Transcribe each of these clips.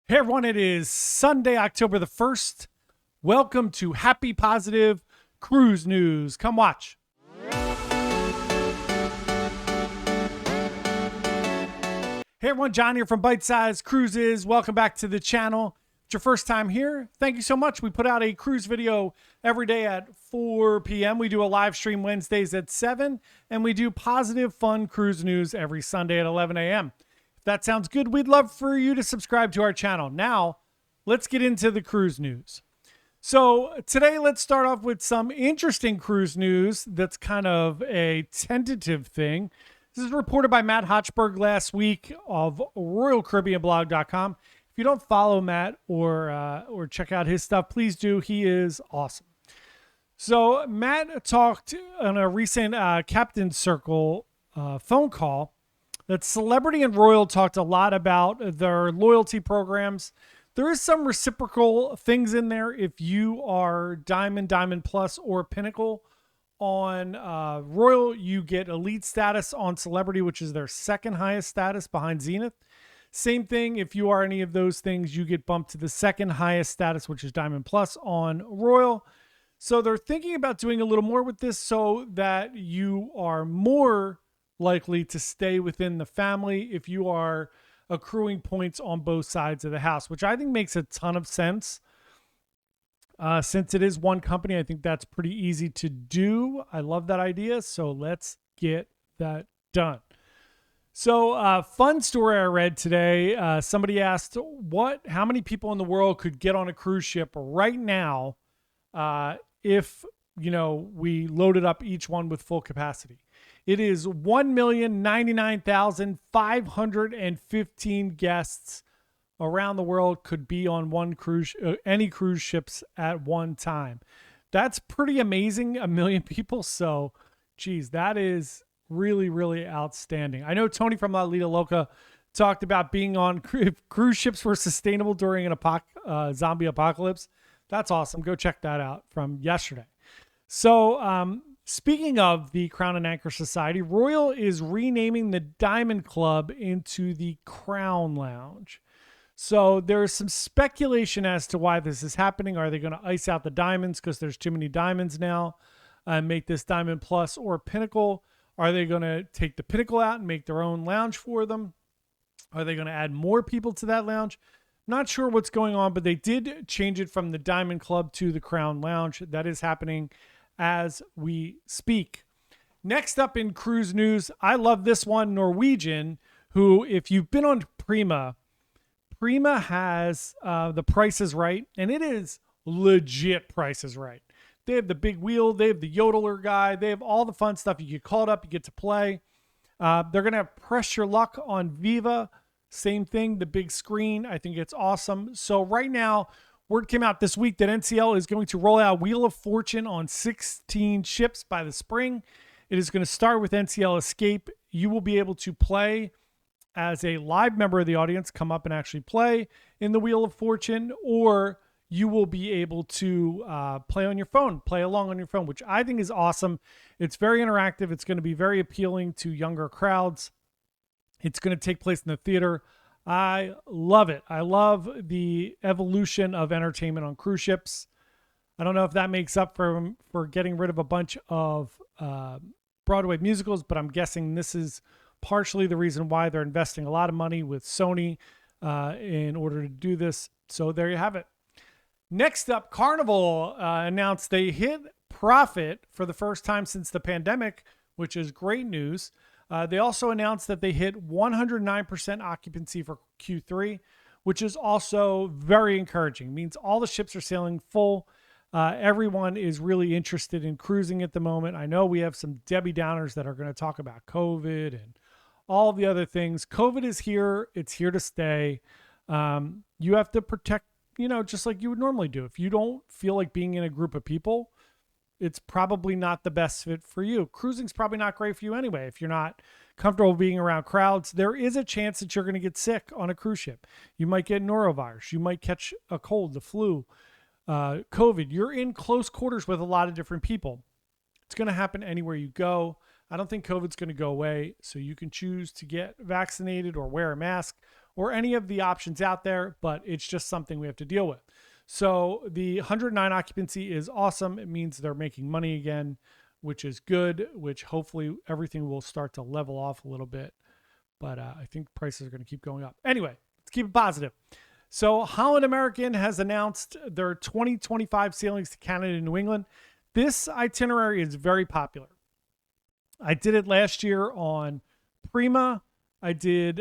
Hey everyone, it is Sunday, October the 1st. Welcome to Happy Positive Cruise News. Come watch. Hey everyone, John here from Bite Size Cruises. Welcome back to the channel. If it's your first time here, thank you so much. We put out a cruise video every day at 4 p.m. We do a live stream Wednesdays at 7, and we do positive, fun cruise news every Sunday at 11 a.m. That sounds good. We'd love for you to subscribe to our channel. Now, let's get into the cruise news. So today, let's start off with some interesting cruise news that's kind of a tentative thing. This is reported by Matt Hochberg last week of RoyalCaribbeanBlog.com. If you don't follow Matt or check out his stuff, please do. He is awesome. So Matt talked on a recent Captain Circle phone call that Celebrity and Royal talked a lot about their loyalty programs. There is some reciprocal things in there if you are Diamond, Diamond Plus, or Pinnacle. On Royal, you get elite status. On Celebrity, which is their second highest status behind Zenith. Same thing, if you are any of those things, you get bumped to the second highest status, which is Diamond Plus on Royal. So they're thinking about doing a little more with this so that you are more likely to stay within the family if you are accruing points on both sides of the house, which I think makes a ton of sense. Since it is one company, I think that's pretty easy to do. I love that idea. So let's get that done. So fun story I read today. Somebody asked how many people in the world could get on a cruise ship right now if, we loaded up each one with full capacity. It is 1,099,515 guests around the world could be on any cruise ships at one time. That's pretty amazing. 1 million people. So, geez, that is really, really outstanding. I know Tony from La Lita Loca talked about being on cruise ships were sustainable during an zombie apocalypse. That's awesome. Go check that out from yesterday. So, speaking of the Crown and Anchor Society, Royal is renaming the Diamond Club into the Crown Lounge. So there is some speculation as to why this is happening. Are they going to ice out the diamonds because there's too many diamonds now and make this Diamond Plus or Pinnacle? Are they going to take the Pinnacle out and make their own lounge for them? Are they going to add more people to that lounge? Not sure what's going on, but they did change it from the Diamond Club to the Crown Lounge. That is happening as we speak. Next up in cruise news, I love this one, Norwegian, who, if you've been on Prima has the Price is Right, and it is legit Price is Right. They have the big wheel, they have the yodeler guy, they have all the fun stuff. You get called up, you get to play. They're going to have Press Your Luck on Viva. Same thing, the big screen. I think it's awesome. So right now, word came out this week that NCL is going to roll out Wheel of Fortune on 16 ships by the spring. It is going to start with NCL Escape. You will be able to play as a live member of the audience, come up and actually play in the Wheel of Fortune, or you will be able to play on your phone, play along on your phone, which I think is awesome. It's very interactive. It's going to be very appealing to younger crowds. It's going to take place in the theater. I love it. I love the evolution of entertainment on cruise ships. I don't know if that makes up for getting rid of a bunch of Broadway musicals, but I'm guessing this is partially the reason why they're investing a lot of money with Sony in order to do this. So there you have it. Next up, Carnival announced they hit profit for the first time since the pandemic, which is great news. They also announced that they hit 109% occupancy for Q3, which is also very encouraging. It means all the ships are sailing full. Everyone is really interested in cruising at the moment. I know we have some Debbie Downers that are going to talk about COVID and all the other things. COVID is here. It's here to stay. You have to protect, just like you would normally do. If you don't feel like being in a group of people, it's probably not the best fit for you. Cruising's probably not great for you anyway. If you're not comfortable being around crowds, there is a chance that you're going to get sick on a cruise ship. You might get norovirus. You might catch a cold, the flu, COVID. You're in close quarters with a lot of different people. It's going to happen anywhere you go. I don't think COVID's going to go away, so you can choose to get vaccinated or wear a mask or any of the options out there, but it's just something we have to deal with. So the 109 occupancy is awesome. It means they're making money again, which is good, which hopefully everything will start to level off a little bit. But I think prices are going to keep going up. Anyway, let's keep it positive. So Holland American has announced their 2025 sailings to Canada and New England. This itinerary is very popular. I did it last year on Prima. I did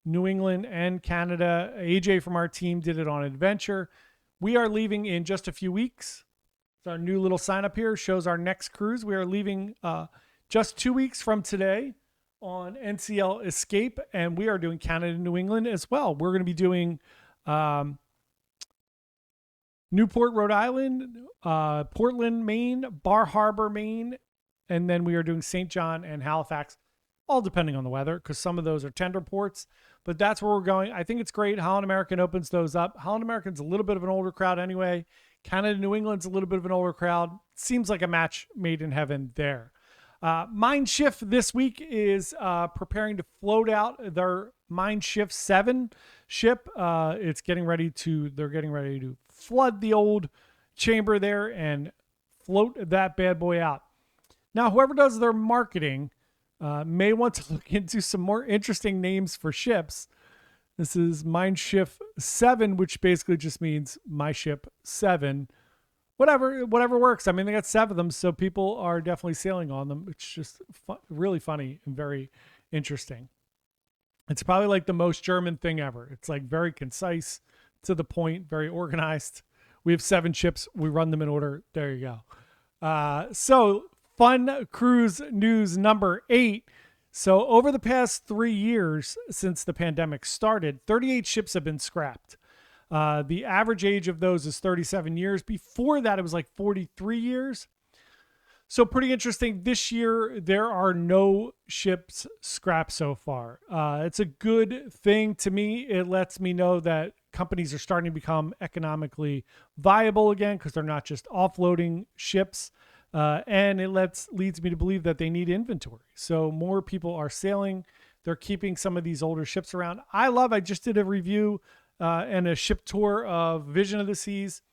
New England and Canada. AJ from our team did it on Adventure. We are leaving in just a few weeks. So our new little sign up here shows our next cruise. We are leaving just 2 weeks from today on NCL Escape, and we are doing Canada and New England as well. We're going to be doing Newport, Rhode Island, Portland, Maine, Bar Harbor, Maine, and then we are doing St. John and Halifax, all depending on the weather, because some of those are tender ports. But that's where we're going. I think it's great. Holland American opens those up. Holland American's a little bit of an older crowd anyway. Canada, New England's a little bit of an older crowd. Seems like a match made in heaven there. Mind Shift this week is preparing to float out their Mind Shift 7 ship. They're getting ready to flood the old chamber there and float that bad boy out. Now, whoever does their marketing may want to look into some more interesting names for ships. This is Mind Shift 7, which basically just means my ship 7. Whatever works. I mean, they got 7 of them, so people are definitely sailing on them. It's just really funny and very interesting. It's probably like the most German thing ever. It's like very concise, to the point, very organized. We have 7 ships. We run them in order. There you go. So fun cruise news number 8. So over the past 3 years since the pandemic started, 38 ships have been scrapped. The average age of those is 37 years. Before that, it was like 43 years. So pretty interesting. This year, there are no ships scrapped so far. It's a good thing to me. It lets me know that companies are starting to become economically viable again because they're not just offloading ships. And it leads me to believe that they need inventory. So more people are sailing. They're keeping some of these older ships around. I just did a review and a ship tour of Vision of the Seas.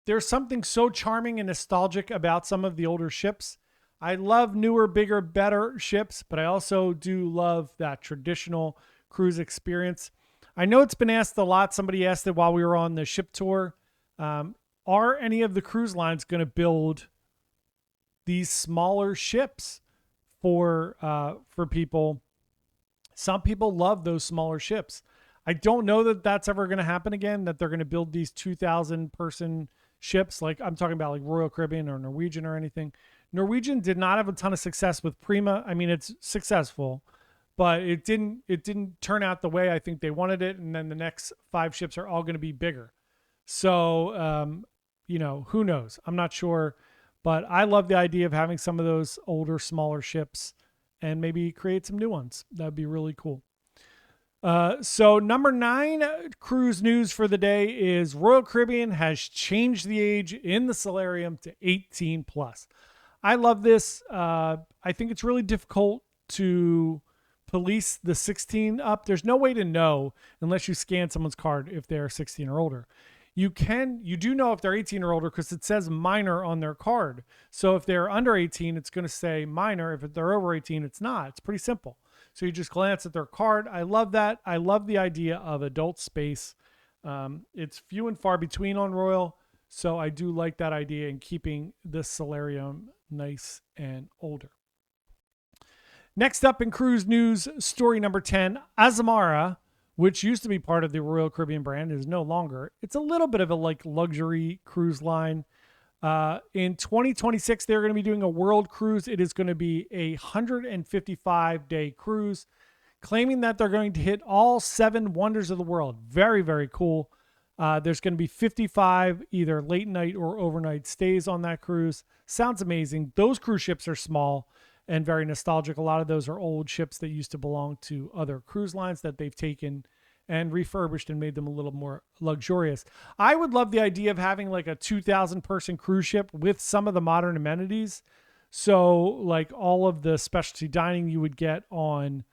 There's something so charming and nostalgic about some of the older ships. I love newer, bigger, better ships, but I also do love that traditional cruise experience. I know it's been asked a lot. Somebody asked it while we were on the ship tour. Are any of the cruise lines going to build these smaller ships for people? Some people love those smaller ships. I don't know that that's ever going to happen again, that they're going to build these 2,000 person ships. Like I'm talking about like Royal Caribbean or Norwegian or anything. Norwegian did not have a ton of success with Prima. I mean, it's successful, but it didn't turn out the way I think they wanted it. And then the next 5 ships are all going to be bigger. So, who knows? I'm not sure, but I love the idea of having some of those older, smaller ships and maybe create some new ones. That'd be really cool. So number 9 cruise news for the day is Royal Caribbean has changed the age in the Solarium to 18 plus. I love this. I think it's really difficult to police the 16 up. There's no way to know unless you scan someone's card if they're 16 or older. You do know if they're 18 or older because it says minor on their card. So if they're under 18, it's going to say minor. If they're over 18, it's not. It's pretty simple. So you just glance at their card. I love that. I love the idea of adult space. It's few and far between on Royal. So I do like that idea in keeping the Solarium nice and older. Next up in cruise news, story number 10, Azamara, which used to be part of the Royal Caribbean brand, is no longer. It's a little bit of a luxury cruise line. In 2026, they're going to be doing a world cruise. It is going to be a 155-day cruise, claiming that they're going to hit all 7 wonders of the world. Very, very cool. There's going to be 55 either late night or overnight stays on that cruise. Sounds amazing. Those cruise ships are small and very nostalgic. A lot of those are old ships that used to belong to other cruise lines that they've taken and refurbished and made them a little more luxurious. I would love the idea of having like a 2,000 person cruise ship with some of the modern amenities. So like all of the specialty dining you would get on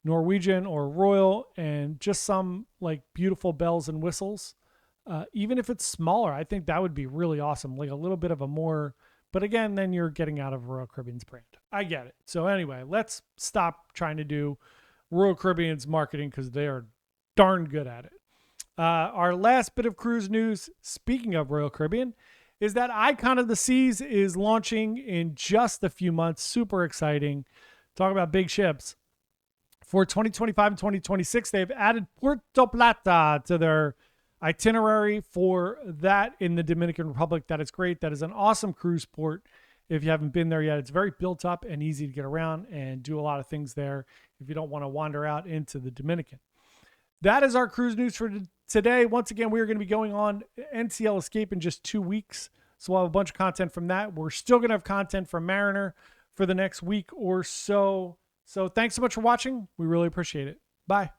Norwegian or Royal, and just some like beautiful bells and whistles. Even if it's smaller, I think that would be really awesome. Like a little bit of a more, but again, then you're getting out of Royal Caribbean's brand. I get it. So anyway, let's stop trying to do Royal Caribbean's marketing because they are darn good at it. Our last bit of cruise news, speaking of Royal Caribbean, is that Icon of the Seas is launching in just a few months. Super exciting. Talk about big ships. For 2025 and 2026, they've added Puerto Plata to their itinerary for that in the Dominican Republic. That is great. That is an awesome cruise port. If you haven't been there yet, it's very built up and easy to get around and do a lot of things there if you don't want to wander out into the Dominican. That is our cruise news for today. Once again, we are going to be going on NCL Escape in just 2 weeks. So we'll have a bunch of content from that. We're still going to have content from Mariner for the next week or so. So thanks so much for watching. We really appreciate it. Bye.